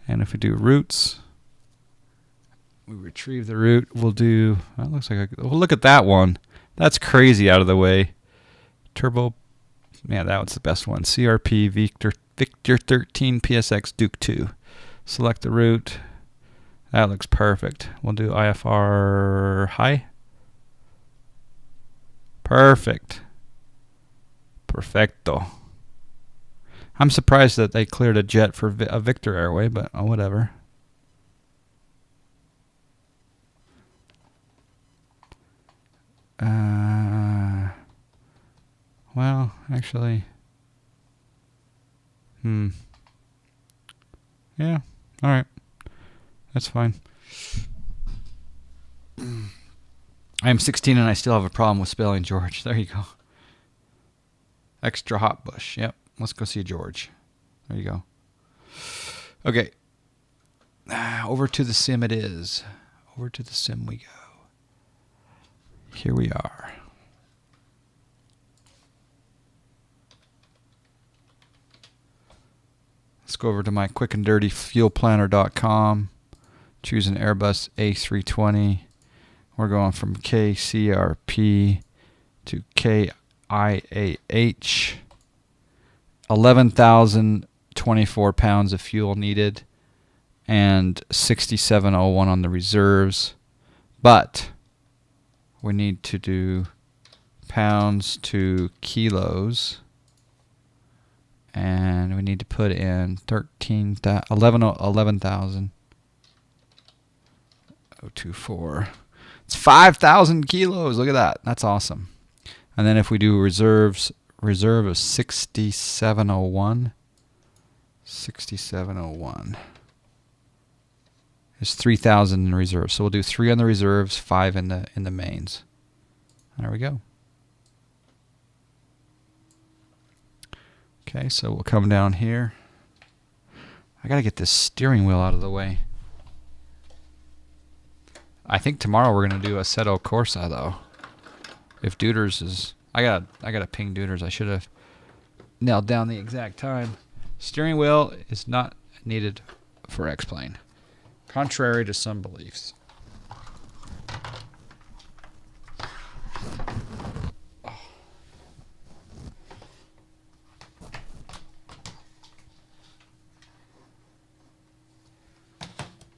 And if we do routes, we retrieve the route. We'll do, well, it looks like, well, look at that one. That's crazy out of the way. Turbo, yeah, that was the best one. CRP Victor 13 PSX Duke 2. Select the route. That looks perfect. We'll do IFR high. Perfect. Perfecto. I'm surprised that they cleared a jet for a Victor Airway, but oh, whatever. Well, actually, yeah, all right, that's fine. I am 16 and I still have a problem with spelling George. There you go. Extra hot bush. Yep. Let's go see George. There you go. Okay. Over to the sim it is. Over to the sim we go. Here we are. Let's go over to my quick and dirty fuelplanner.com. Choose an Airbus A320. We're going from KCRP to KIAH. 11,024 pounds of fuel needed and 6701 on the reserves. But we need to do pounds to kilos. And we need to put in 11,000. 024. It's 5,000 kilos. Look at that. That's awesome. And then if we do reserve of 6701. 6701. There's 3,000 in reserve. So we'll do 3 on the reserves, 5 in the mains. There we go. Okay, so we'll come down here. I gotta get this steering wheel out of the way. I think tomorrow we're gonna do Assetto Corsa though. If Duders is, I gotta ping Duders. I should have nailed down the exact time. Steering wheel is not needed for X-Plane, contrary to some beliefs.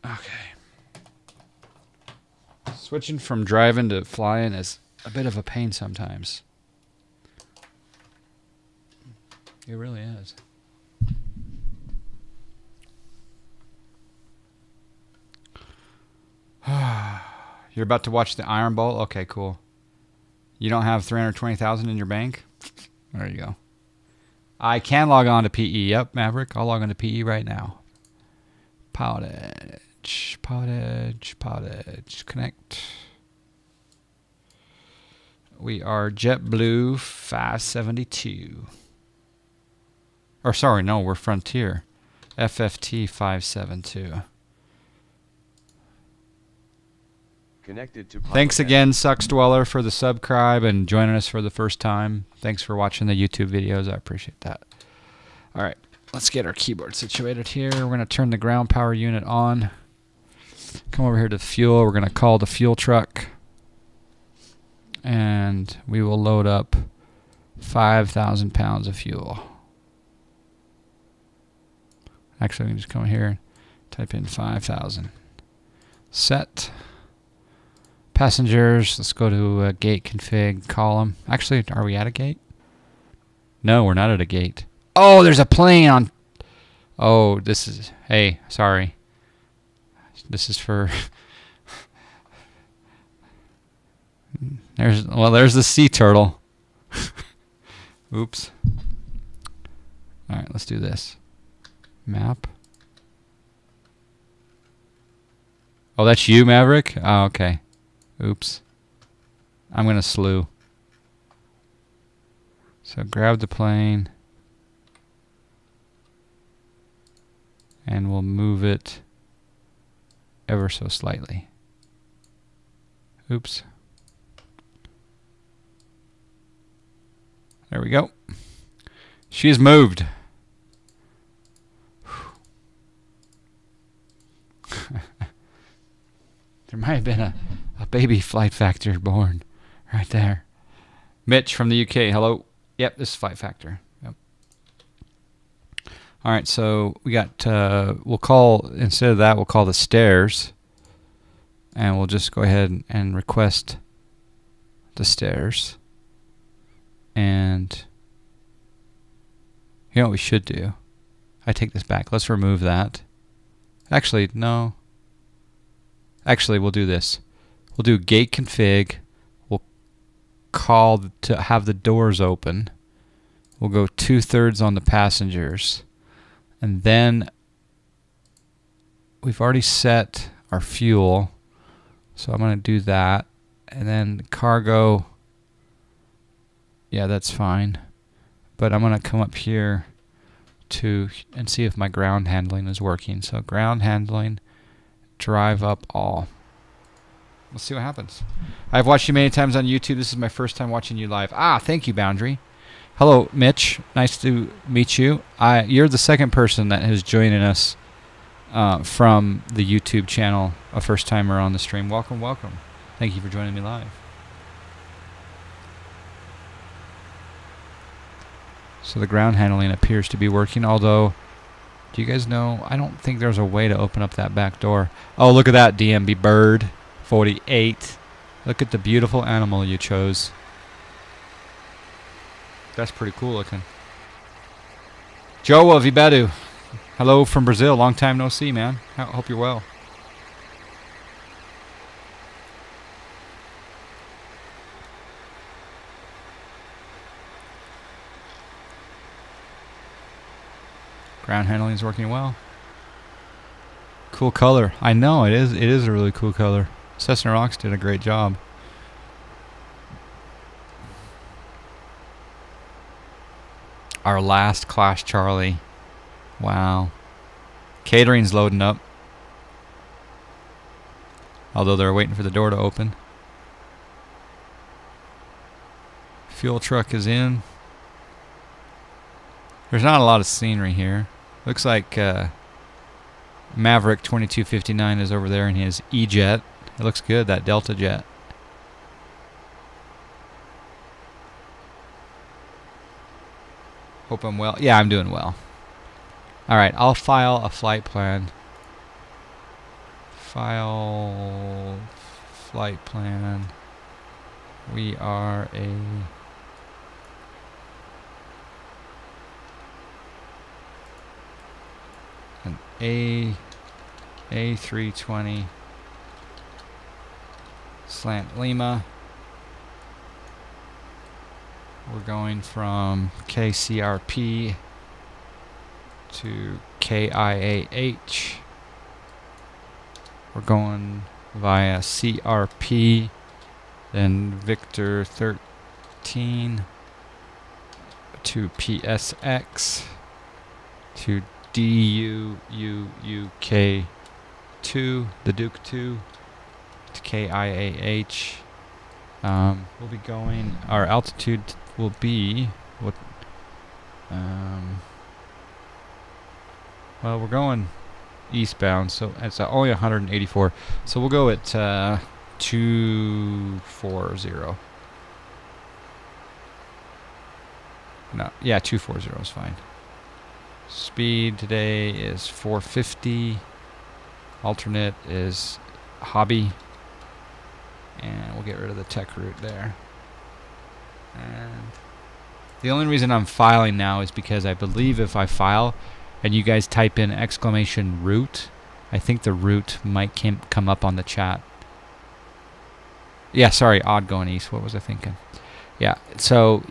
Okay. Switching from driving to flying is a bit of a pain sometimes. It really is. You're about to watch the Iron Bowl? Okay, cool. You don't have 320,000 in your bank? There you go. I can log on to PE. Yep, Maverick. I'll log on to PE right now. Poutage. Connect. We are JetBlue 572. Or sorry, no, we're Frontier. FFT 572. Connected to Thanks again, Sucks Dweller, for the subscribe and joining us for the first time. Thanks for watching the YouTube videos. I appreciate that. All right, let's get our keyboard situated here. We're going to turn the ground power unit on. Come over here to fuel. We're going to call the fuel truck. And we will load up 5,000 pounds of fuel. Actually, we can just come here and type in 5,000. Set. Passengers, let's go to gate config column. Actually, are we at a gate? No, we're not at a gate. Oh, there's a plane on. Oh, this is. Hey, sorry. This is for. There's the sea turtle. Oops. All right, let's do this. Map. Oh, that's you, Maverick? Oh, okay. Oops. I'm going to slew. So grab the plane. And we'll move it ever so slightly. Oops. There we go. She's moved. There might have been a baby flight factor born right there. Mitch from the UK. Hello. Yep, this is flight factor. Yep. All right, so we got, we'll call, instead of that, we'll call the stairs. And we'll just go ahead and request the stairs. And you know what we should do? I take this back. Let's remove that. Actually, no. Actually, we'll do this. We'll do gate config. We'll call to have the doors open. We'll go 2/3 on the passengers. And then we've already set our fuel. So I'm going to do that. And then cargo. Yeah, that's fine. But I'm going to come up here and see if my ground handling is working. So ground handling, drive up all. We'll see what happens. I've watched you many times on YouTube. This is my first time watching you live. Ah, thank you, Boundary. Hello, Mitch. Nice to meet you. You're the second person that is joining us from the YouTube channel, a first timer on the stream. Welcome, welcome. Thank you for joining me live. So the ground handling appears to be working, although, do you guys know, I don't think there's a way to open up that back door. Oh, look at that, DMB Bird 48. Look at the beautiful animal you chose. That's pretty cool looking. Joa Vibedu. Hello from Brazil. Long time no see, man. Hope you're well. Ground handling is working well. Cool color. I know it is. It is a really cool color. Cessna Rocks did a great job. Our last Clash Charlie. Wow. Catering's loading up. Although they're waiting for the door to open. Fuel truck is in. There's not a lot of scenery here. Looks like Maverick 2259 is over there in his E-Jet. It looks good, that Delta jet. Hope I'm well. Yeah, I'm doing well. Alright, I'll file a flight plan. File flight plan. We are an A320 slant Lima. We're going from KCRP to KIAH. We're going via CRP, then Victor 13 to PSX to DUUK2, the Duke 2 to KIAH. We'll be going, our altitude will be what well, we're going eastbound, so it's only 184, so we'll go at 240. No, yeah, 240 is fine. Speed today is 450. Alternate is hobby. And we'll get rid of the tech route there. And the only reason I'm filing now is because I believe if I file and you guys type in !route, I think the route might come up on the chat. Yeah, sorry, odd going east. What was I thinking? Yeah, so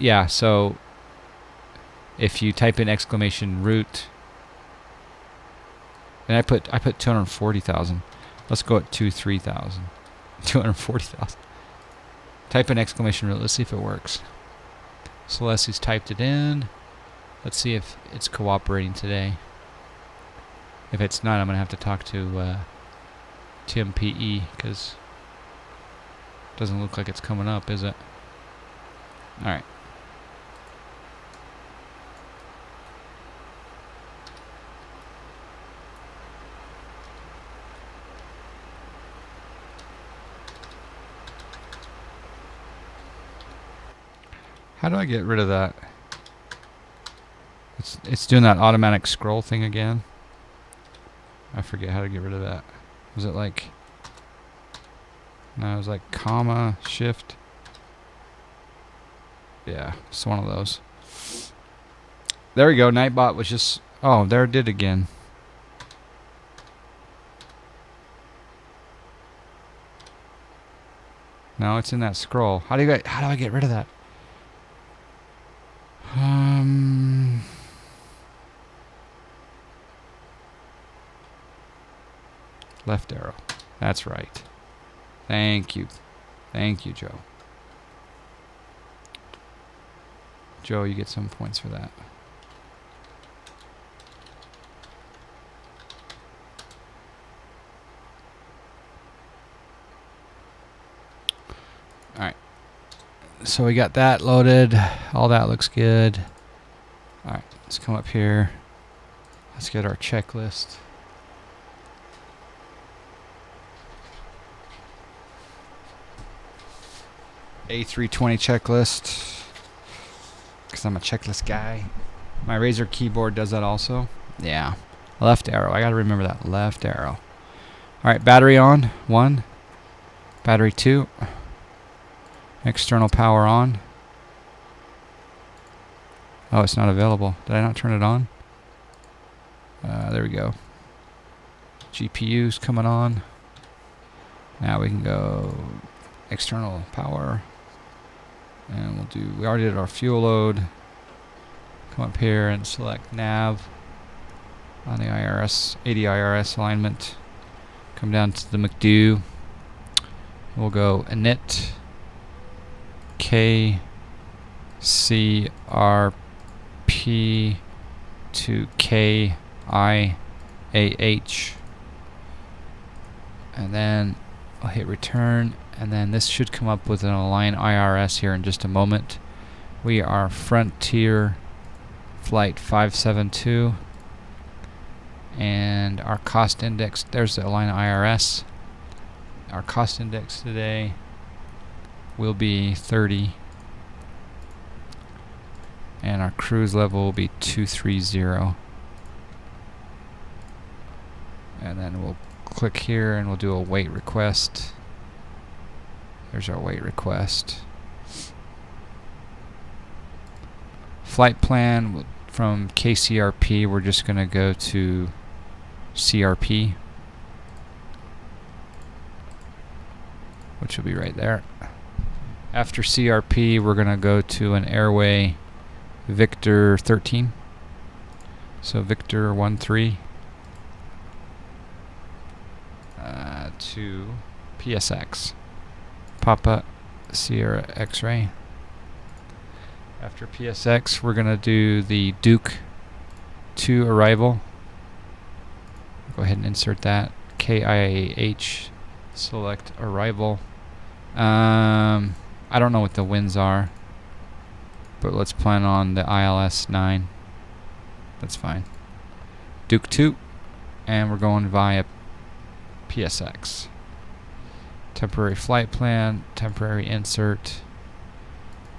if you type in !route, and I put 240,000. Let's go at 3,000. 240,000. Type in !route. Let's see if it works. Celeste's typed it in. Let's see if it's cooperating today. If it's not, I'm going to have to talk to Tim PE, because it doesn't look like it's coming up, is it? Alright. How do I get rid of that? It's doing that automatic scroll thing again. I forget how to get rid of that. Was it like... No, it was like comma, shift. Yeah, it's one of those. There we go. Nightbot was just... Oh, there it did again. No, it's in that scroll. How do I get rid of that? Left arrow. That's right. Thank you. Thank you, Joe. Joe, you get some points for that. Alright. So we got that loaded. All that looks good. Alright, let's come up here. Let's get our checklist. A320 checklist. Because I'm a checklist guy. My Razer keyboard does that also. Yeah. Left arrow. I gotta remember that. Left arrow. Alright, battery on. 1. Battery 2. External power on. Oh, it's not available. Did I not turn it on? There we go. GPU's coming on. Now we can go external power. And we'll do, we already did our fuel load. Come up here and select nav on the IRS, 80 IRS alignment. Come down to the McDo. We'll go init KCRP to KIAH. And then I'll hit return. And then this should come up with an align IRS here in just a moment. We are Frontier Flight 572. And our cost index, there's the align IRS. Our cost index today will be 30. And our cruise level will be 230. And then we'll click here and we'll do a weight request. There's our weight request. Flight plan from KCRP, we're just going to go to CRP, which will be right there. After CRP, we're going to go to an airway Victor 13. So Victor 13 to PSX. Papa Sierra X-ray. After PSX, we're going to do the Duke 2 arrival. Go ahead and insert that. KIAH, select arrival. I don't know what the winds are, but let's plan on the ILS 9. That's fine. Duke 2, and we're going via PSX. Temporary flight plan, temporary insert.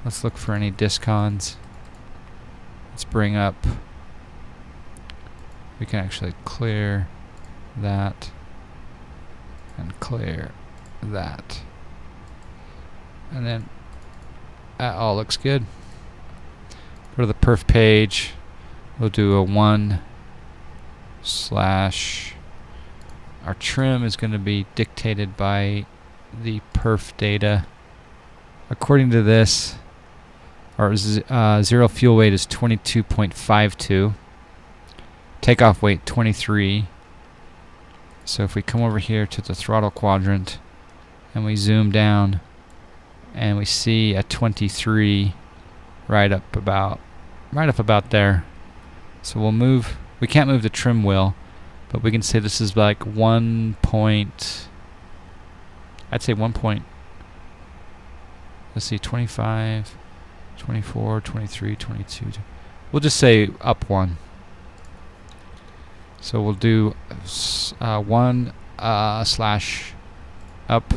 Let's look for any discons. Let's bring up, we can actually clear that and clear that. And then that all looks good. Go to the perf page. We'll do a 1/. Our trim is going to be dictated by the perf data. According to this, our zero fuel weight is 22.52. Takeoff weight 23. So if we come over here to the throttle quadrant and we zoom down and we see a 23 right up about there. So we'll move. We can't move the trim wheel, but we can say this is like 1 point. I'd say 1 point. Let's see, 25, 24, 23, 22. We'll just say up 1. So we'll do 1 slash up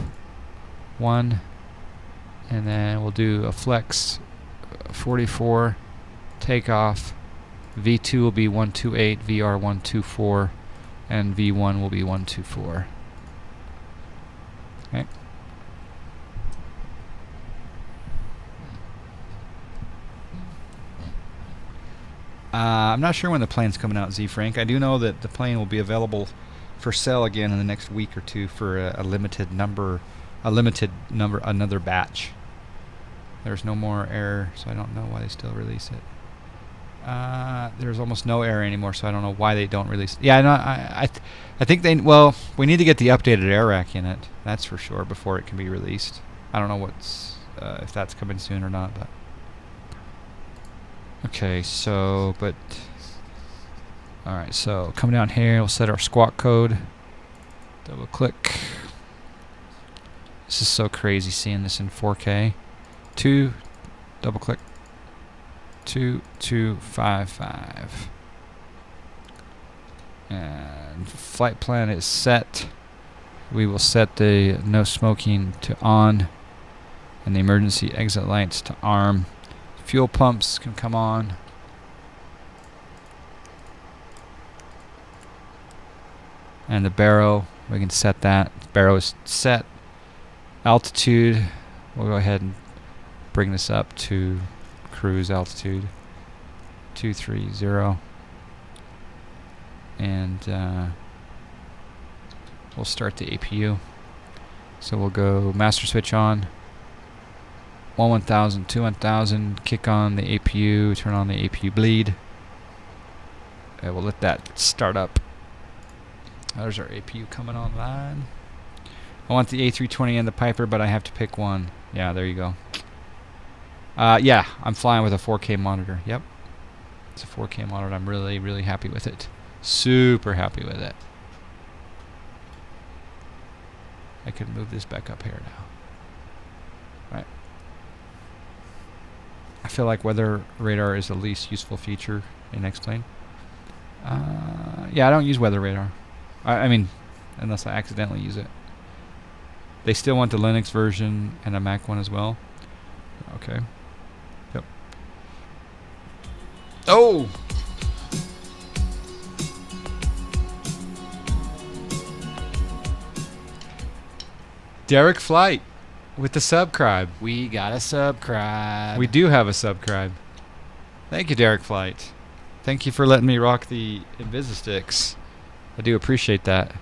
1, and then we'll do a flex 44, takeoff. V2 will be 128, VR 124, and V1 will be 124. Okay. I'm not sure when the plane's coming out, Z Frank. I do know that the plane will be available for sale again in the next week or two for a limited number, another batch. There's no more error, so I don't know why they still release it. There's almost no error anymore, so I don't know why they don't release it. Yeah, I think they, well, we need to get the updated air rack in it, that's for sure, before it can be released. I don't know what's, if that's coming soon or not, but. Okay, so, but, alright, so come down here, we'll set our squawk code, double click. This is so crazy seeing this in 4K. Double click, 2255. And flight plan is set. We will set the no smoking to on and the emergency exit lights to arm. Fuel pumps can come on. And the barrow, we can set that. The barrow is set. Altitude, we'll go ahead and bring this up to cruise altitude 230. And we'll start the APU. So we'll go master switch on. 1000, 1000, kick on the APU, turn on the APU bleed. And we'll let that start up. There's our APU coming online. I want the A320 and the Piper, but I have to pick one. Yeah, there you go. Yeah, I'm flying with a 4K monitor. Yep. It's a 4K monitor. I'm really, really happy with it. Super happy with it. I could move this back up here now. Right. I feel like weather radar is the least useful feature in X-Plane. Yeah, I don't use weather radar. I mean, unless I accidentally use it. They still want the Linux version and a Mac one as well. Okay. Yep. Oh! Derek Flight with the subscribe. We got a subscribe. We do have a subscribe. Thank you, Derek Flight. Thank you for letting me rock the Invisisticks. I do appreciate that.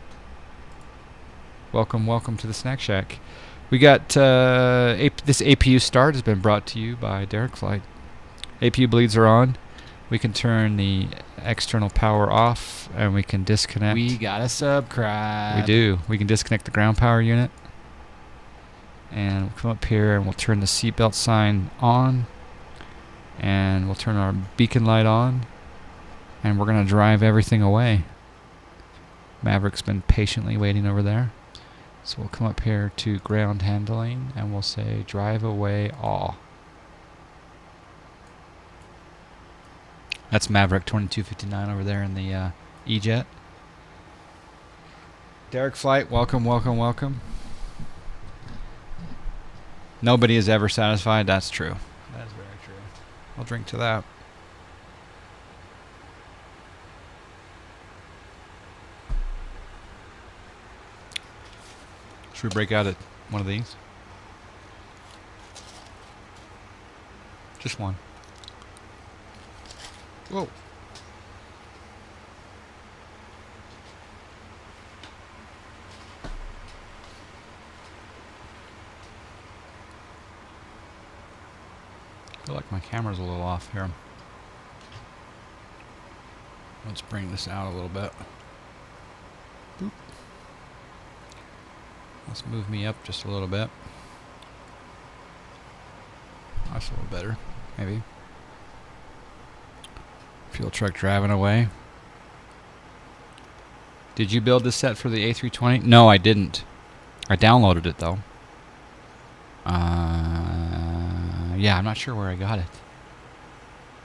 Welcome, welcome to the Snack Shack. We got this APU start has been brought to you by Derek Flight. APU bleeds are on. We can turn the external power off and we can disconnect. We got a subscribe. We do. We can disconnect the ground power unit. And we'll come up here and we'll turn the seatbelt sign on. And we'll turn our beacon light on. And we're going to drive everything away. Maverick's been patiently waiting over there. So we'll come up here to ground handling and we'll say drive away all. That's Maverick 2259 over there in the E-Jet. Derek Flight, welcome, welcome, welcome. Nobody is ever satisfied. That's true. That is very true. I'll drink to that. Should we break out at one of these? Just one. Whoa. I feel like my camera's a little off here. Let's bring this out a little bit. Boop. Let's move me up just a little bit. That's a little better, maybe. Fuel truck driving away. Did you build this set for the A320? No, I didn't. I downloaded it though. Yeah, I'm not sure where I got it.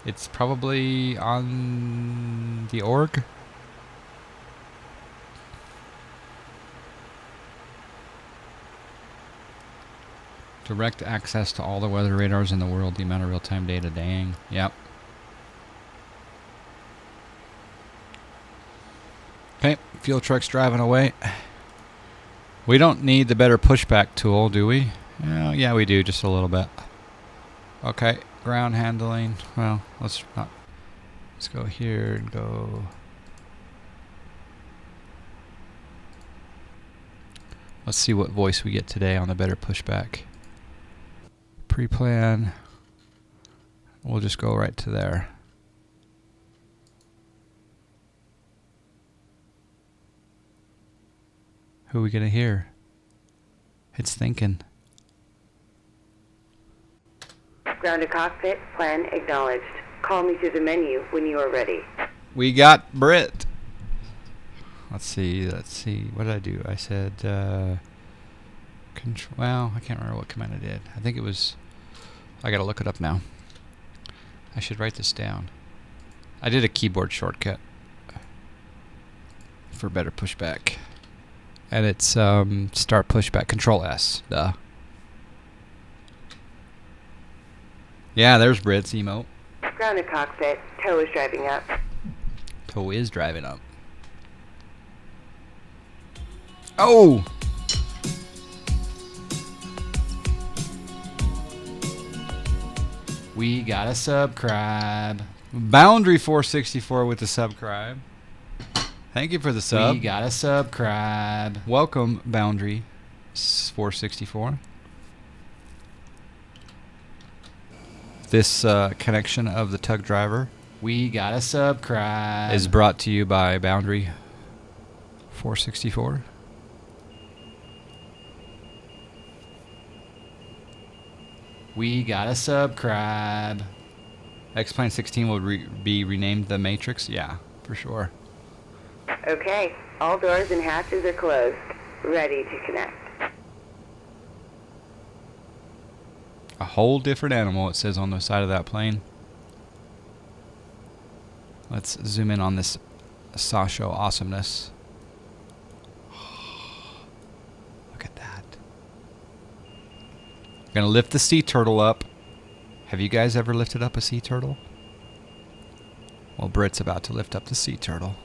It's probably on the org. Direct access to all the weather radars in the world. The amount of real-time data. Dang. Yep. Okay. Fuel truck's driving away. We don't need the better pushback tool, do we? Yeah, we do. Just a little bit. Okay. Ground handling. Well, let's go here and go. Let's see what voice we get today on the better pushback. Pre-plan. We'll just go right to there. Who are we gonna hear? It's thinking. Ground to cockpit, plan acknowledged. Call me through the menu when you are ready. We got Brit. Let's see. What did I do? I said control. Well, I can't remember what command I did. I think it was. I gotta look it up now. I should write this down. I did a keyboard shortcut for better pushback, and it's start pushback. Control S. Duh. Yeah, there's Brit's emote. Ground to cockpit, tow is driving up. Tow is driving up. Oh! We got a subscribe. Boundary 464 with the subscribe. Thank you for the sub. We got a subscribe. Welcome, Boundary 464. This connection of the tug driver We got a subscribe. is brought to you by Boundary 464. We got a subscribe. X-Plane 16 will be renamed the Matrix. Yeah, for sure. Okay, all doors and hatches are closed. Ready to connect. A whole different animal, it says on the side of that plane. Let's zoom in on this Sasho awesomeness. Look at that. I'm gonna lift the sea turtle up. Have you guys ever lifted up a sea turtle? Well, Brit's about to lift up the sea turtle.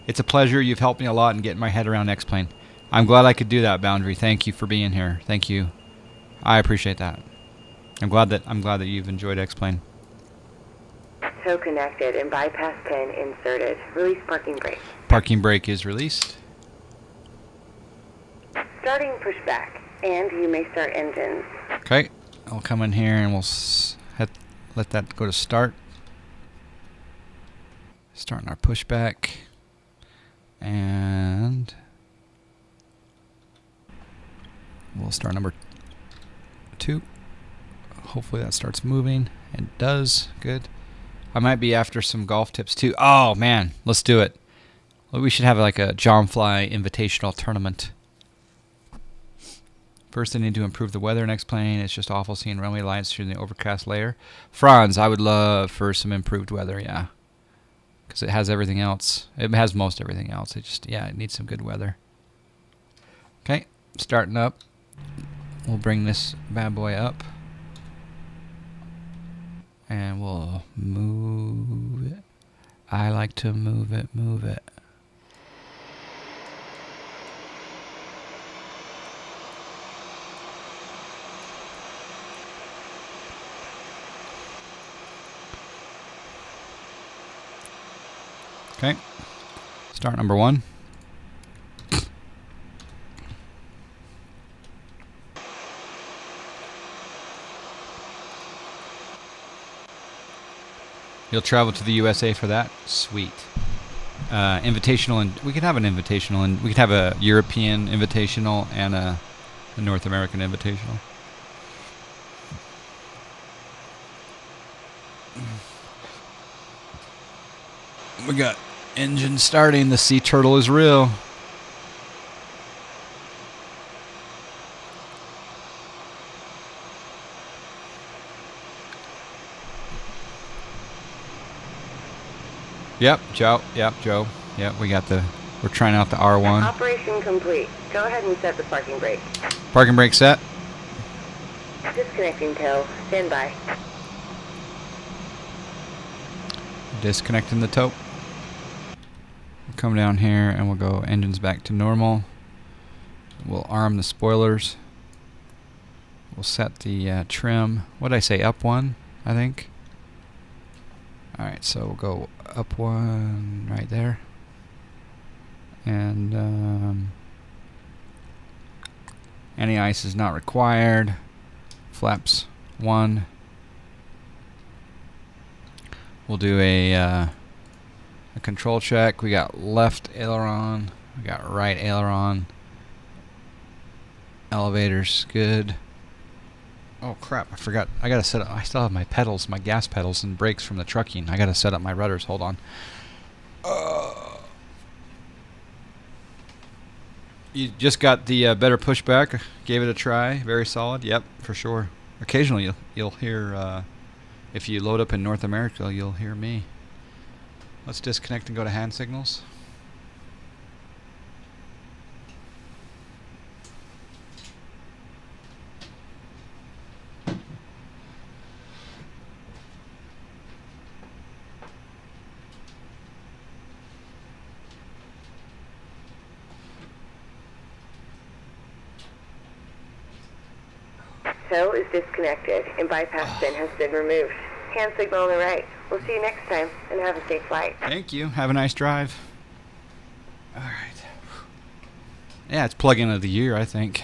It's a pleasure. You've helped me a lot in getting my head around X-Plane. I'm glad I could do that, Boundary. Thank you for being here. Thank you. I appreciate that. I'm glad that you've enjoyed X-Plane. Tow connected and bypass pin inserted. Release parking brake. Parking brake is released. Starting pushback, and you may start engines. Okay, I'll come in here and we'll let that go to start. Starting our pushback. And we'll start number 2. Hopefully that starts moving. It does. Good. I might be after some golf tips too. Oh man, let's do it. Well, we should have like a John Fly Invitational tournament. First, I need to improve the weather in X-Plane. It's just awful seeing runway lights through the overcast layer. Franz, I would love for some improved weather, yeah. Because it has everything else. It has most everything else. It just, yeah, it needs some good weather. Okay, starting up. We'll bring this bad boy up. And we'll move it. I like to move it, move it. Okay, start number 1. You'll travel to the USA for that? Sweet. Invitational, and we could have an invitational, and we could have a European invitational and a North American invitational. We got engine starting. The sea turtle is real. Yep, Joe. Yep, Joe. Yep, we got the We're trying out the R1. Operation complete. Go ahead and set the parking brake. Parking brake set. Disconnecting tow. Stand by. Disconnecting the tow. We'll come down here and we'll go engines back to normal. We'll arm the spoilers. We'll set the trim. What did I say? Up one, I think. Alright, so we'll go up one right there. And any ice is not required. Flaps 1. We'll do a control check. We got left aileron. We got right aileron. Elevators good. Oh crap! I forgot. I gotta set up. I still have my pedals, my gas pedals and brakes from the trucking. I gotta set up my rudders. Hold on. You just got the better pushback. Gave it a try. Very solid. Yep, for sure. Occasionally you'll hear. If you load up in North America, you'll hear me. Let's disconnect and go to hand signals. Tow is disconnected and bypass bin has been removed. Hand signal on the right. We'll see you next time and have a safe flight. Thank you. Have a nice drive. Alright. Yeah, it's plug-in of the year, I think.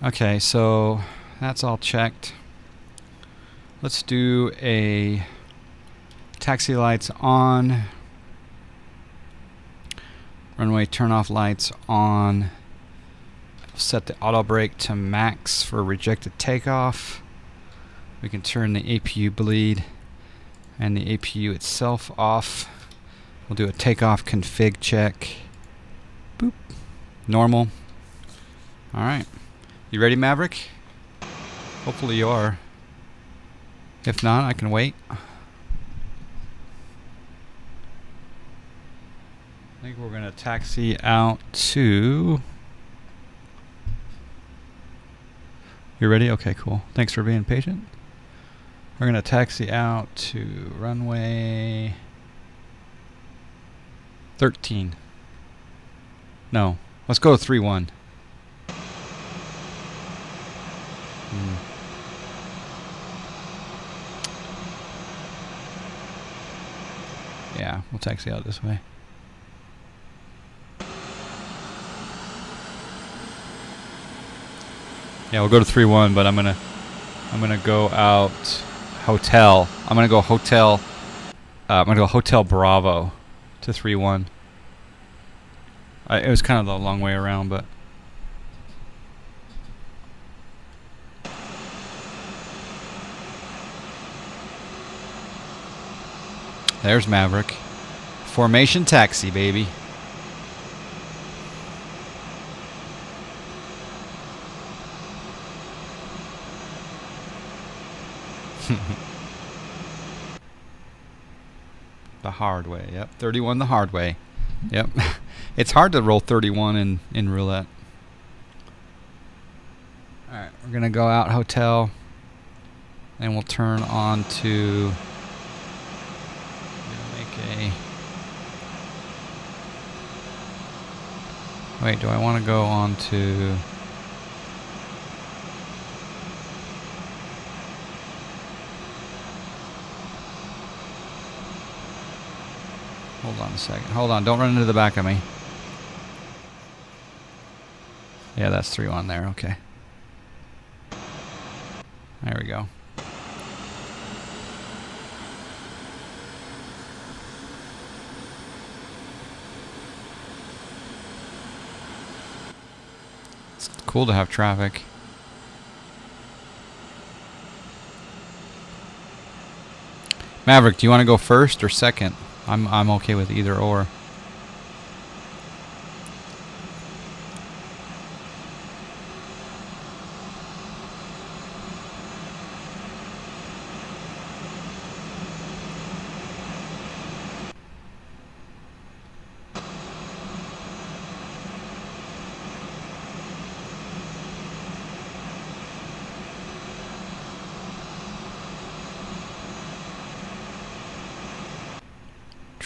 Okay, so that's all checked. Let's do a taxi lights on. Runway turn-off lights on. Set the auto brake to max for rejected takeoff. We can turn the APU bleed and the APU itself off. We'll do a takeoff config check. Boop. Normal. Alright. You ready, Maverick? Hopefully you are. If not, I can wait. I think we're going to taxi out to... You ready? Okay, cool. Thanks for being patient. We're going to taxi out to runway 13. No, let's go 31. Yeah, we'll taxi out this way. Yeah, we'll go to 3-1, but I'm gonna go out hotel. I'm gonna go hotel. I'm gonna go Hotel Bravo to 3-1. It was kind of the long way around, but there's Maverick. Formation taxi, baby. The hard way, yep. 31 the hard way. Yep. It's hard to roll 31 in roulette. Alright, we're gonna go out hotel and we'll turn on to wait, do I want to go on to hold on a second. Hold on, don't run into the back of me. Yeah, that's 3-1 there, okay. There we go. It's cool to have traffic. Maverick, do you want to go first or second? I'm okay with either or.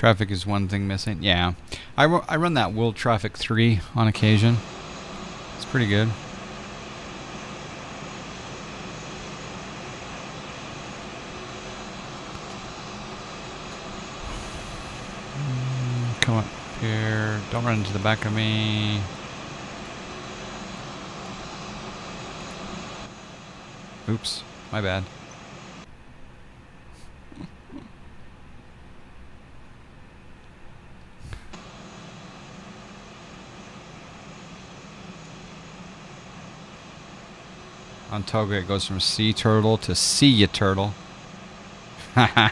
Traffic is one thing missing. Yeah. I run that World Traffic 3 on occasion. It's pretty good. Come up here. Don't run into the back of me. Oops. My bad. On Toga, it goes from sea turtle to see ya turtle. Haha.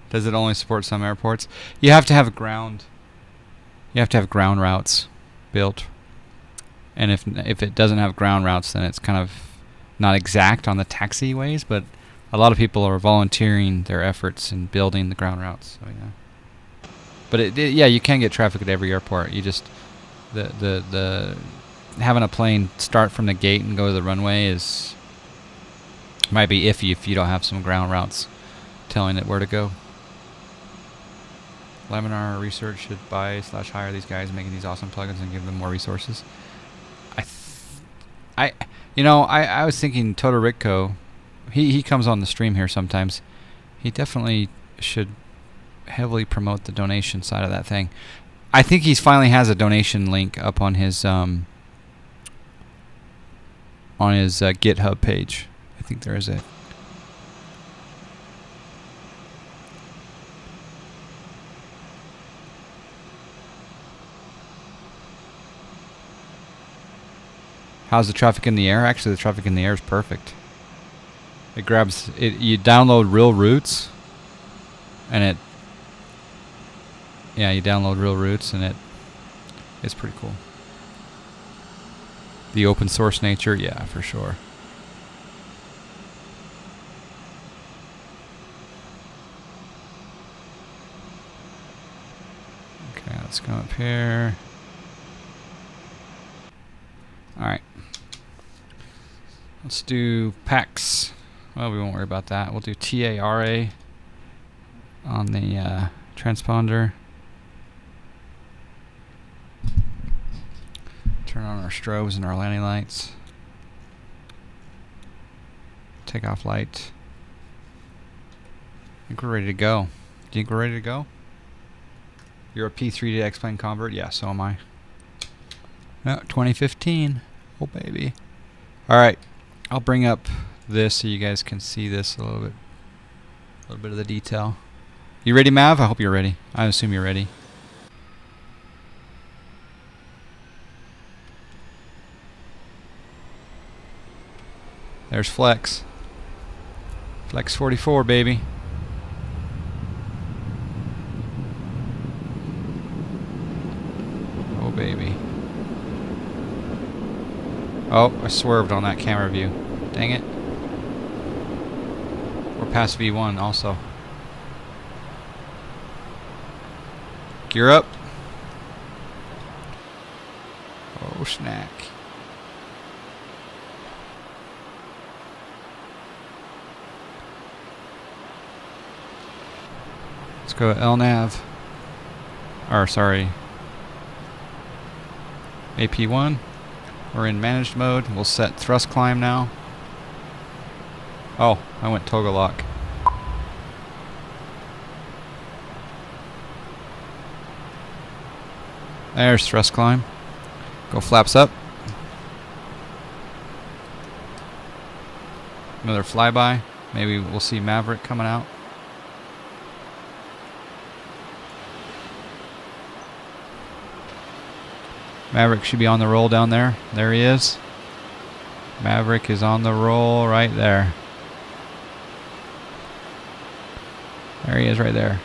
Does it only support some airports? You have to have ground. You have to have ground routes built, and if it doesn't have ground routes, then it's kind of not exact on the taxiways. But a lot of people are volunteering their efforts in building the ground routes. So yeah. But yeah, you can get traffic at every airport. You just the having a plane start from the gate and go to the runway might be iffy if you don't have some ground routes telling it where to go. Laminar Research should buy/hire these guys making these awesome plugins and give them more resources. I was thinking Todorico. He comes on the stream here sometimes. He definitely should heavily promote the donation side of that thing. I think he finally has a donation link up on his GitHub page. I think there is a. How's the traffic in the air? Actually, the traffic in the air is perfect. It grabs it. You download real routes, and you download real routes, and it's pretty cool. The open source nature, yeah, for sure. Okay, let's go up here. All right. Let's do PAX. Well, we won't worry about that. We'll do TARA on the transponder. Turn on our strobes and our landing lights. Takeoff light. I think we're ready to go. Do you think we're ready to go? You're a P3 to X-plane convert? Yeah, so am I. Oh, 2015. Oh, baby. All right. I'll bring up this so you guys can see this a little bit of the detail. You ready, Mav? I hope you're ready. I assume you're ready. There's Flex. Flex 44, baby. Oh, baby. Oh, I swerved on that camera view. Dang it. We're past V1 also. Gear up. Oh, snack. Let's go LNAV. Or, sorry. AP1. We're in managed mode. We'll set thrust climb now. Oh, I went toggle lock. There's thrust climb. Go flaps up. Another flyby. Maybe we'll see Maverick coming out. Maverick should be on the roll down there. There he is. Maverick is on the roll right there. There he is right there.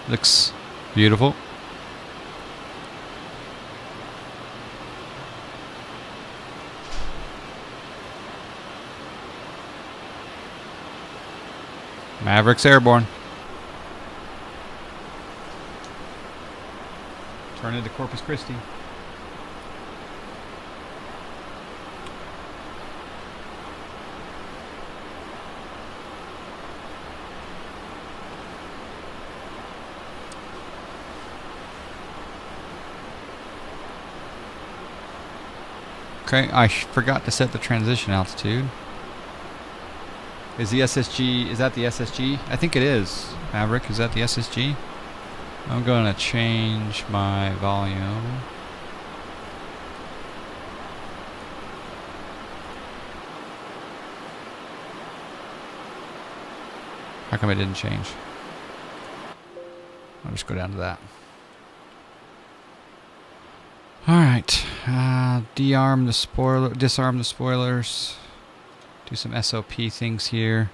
Looks beautiful. Maverick's airborne. Turn into Corpus Christi. Okay, I forgot to set the transition altitude. Is the SSG, is that the SSG? I think it is. Maverick, is that the SSG? I'm going to change my volume. How come it didn't change? I'll just go down to that. Alright. Disarm the spoilers. Do some SOP things here.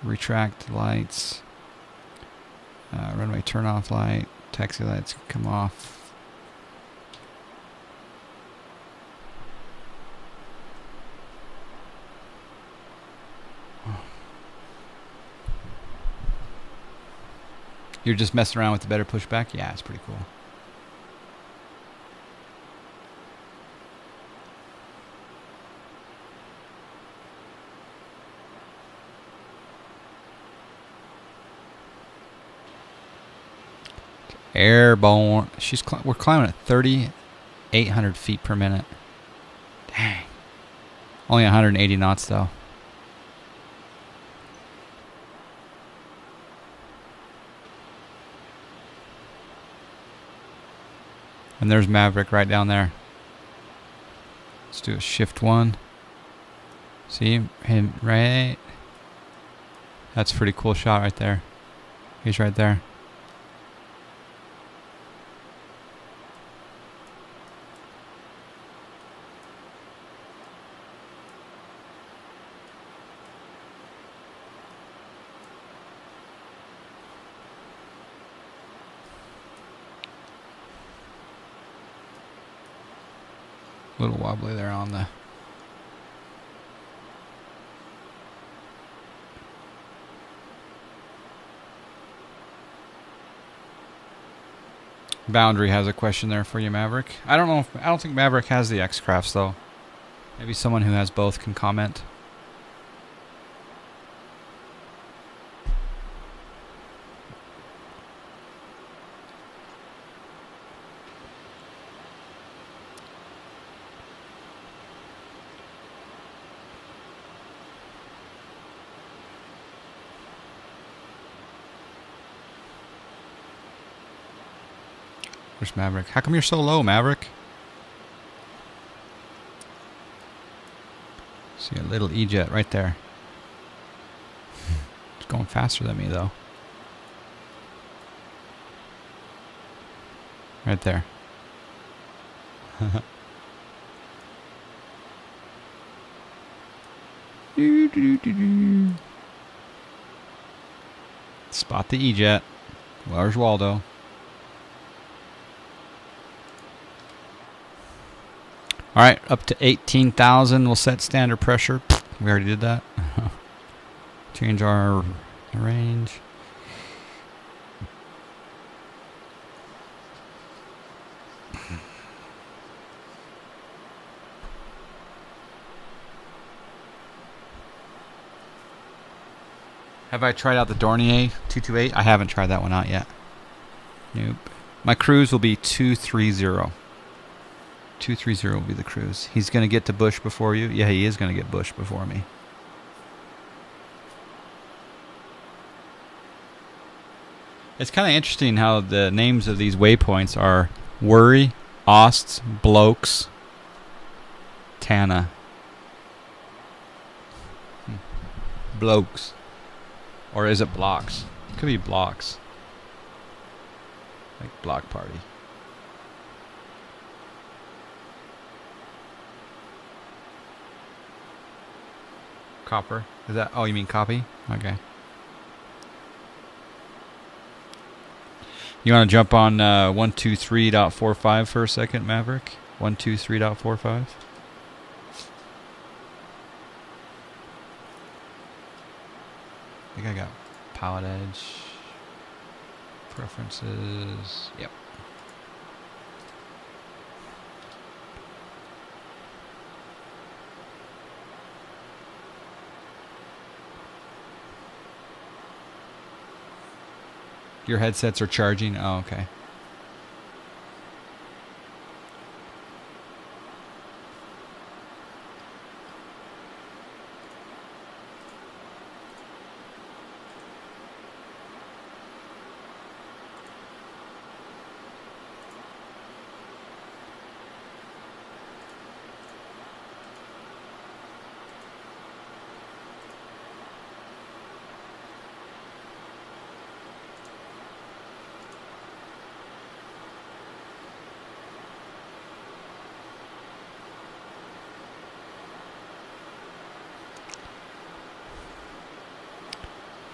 Retract lights. Runway turn off light. Taxi lights come off. You're just messing around with the better pushback? Yeah, it's pretty cool. Airborne. We're climbing at 3,800 feet per minute. Dang. Only 180 knots though. And there's Maverick right down there. Let's do a shift 1. See him right? That's a pretty cool shot right there. He's right there. A little wobbly there on the Boundary has a question there for you, Maverick. I don't think Maverick has the X-Crafts though. Maybe someone who has both can comment. Where's Maverick? How come you're so low, Maverick? See a little E-jet right there. It's going faster than me though. Right there. Spot the E-jet. Where's Waldo? Alright, up to 18,000. We'll set standard pressure. We already did that. Change our range. Have I tried out the Dornier 228? I haven't tried that one out yet. Nope. My cruise will be 230. 230 will be the cruise. He's going to get to Bush before you? Yeah, he is going to get Bush before me. It's kind of interesting how the names of these waypoints are Worry, Osts, Blokes, Tana. Blokes. Or is it Blocks? It could be Blocks. Like Block Party. Copper. Is that? Oh, you mean copy? Okay. You want to jump on 123.45 for a second, Maverick? 123.45? I think I got pallet edge. Preferences. Yep. Your headsets are charging? Oh, okay.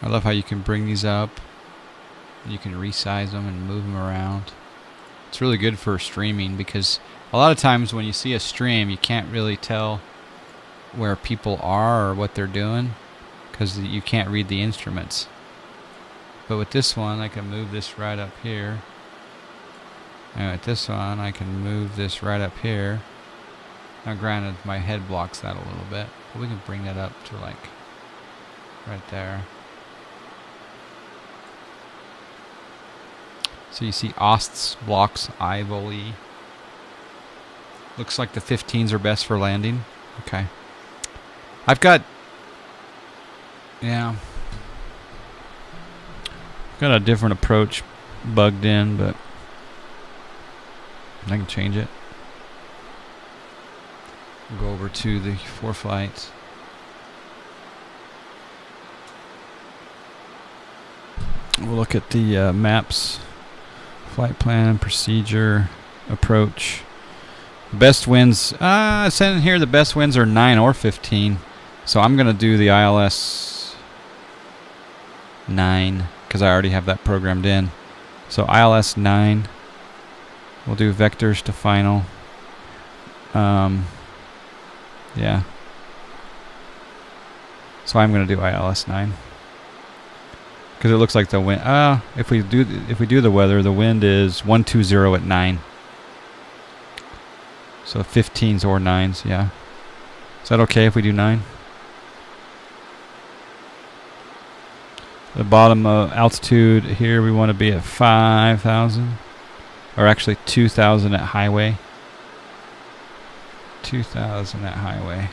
I love how you can bring these up. You can resize them and move them around. It's really good for streaming because a lot of times when you see a stream, you can't really tell where people are or what they're doing because you can't read the instruments. But with this one, I can move this right up here. And with this one, I can move this right up here. Now granted, my head blocks that a little bit, but we can bring that up to like right there. So you see Ost's blocks Ivoli. Looks like the 15s are best for landing. Okay. I've got a different approach bugged in, but I can change it. We'll go over to the 4 flights. We'll look at the maps, flight plan, procedure, approach. Best winds, it said in here the best winds are 9 or 15. So I'm going to do the ILS 9 because I already have that programmed in. So ILS 9. We'll do vectors to final. Yeah. So I'm going to do ILS 9 because it looks like the wind. If we do the weather, the wind is 120 at 9. So 15s or 9s, yeah. Is that okay if we do 9? The bottom altitude here, we want to be at 5,000. Or actually 2,000 at highway. 2,000 at highway.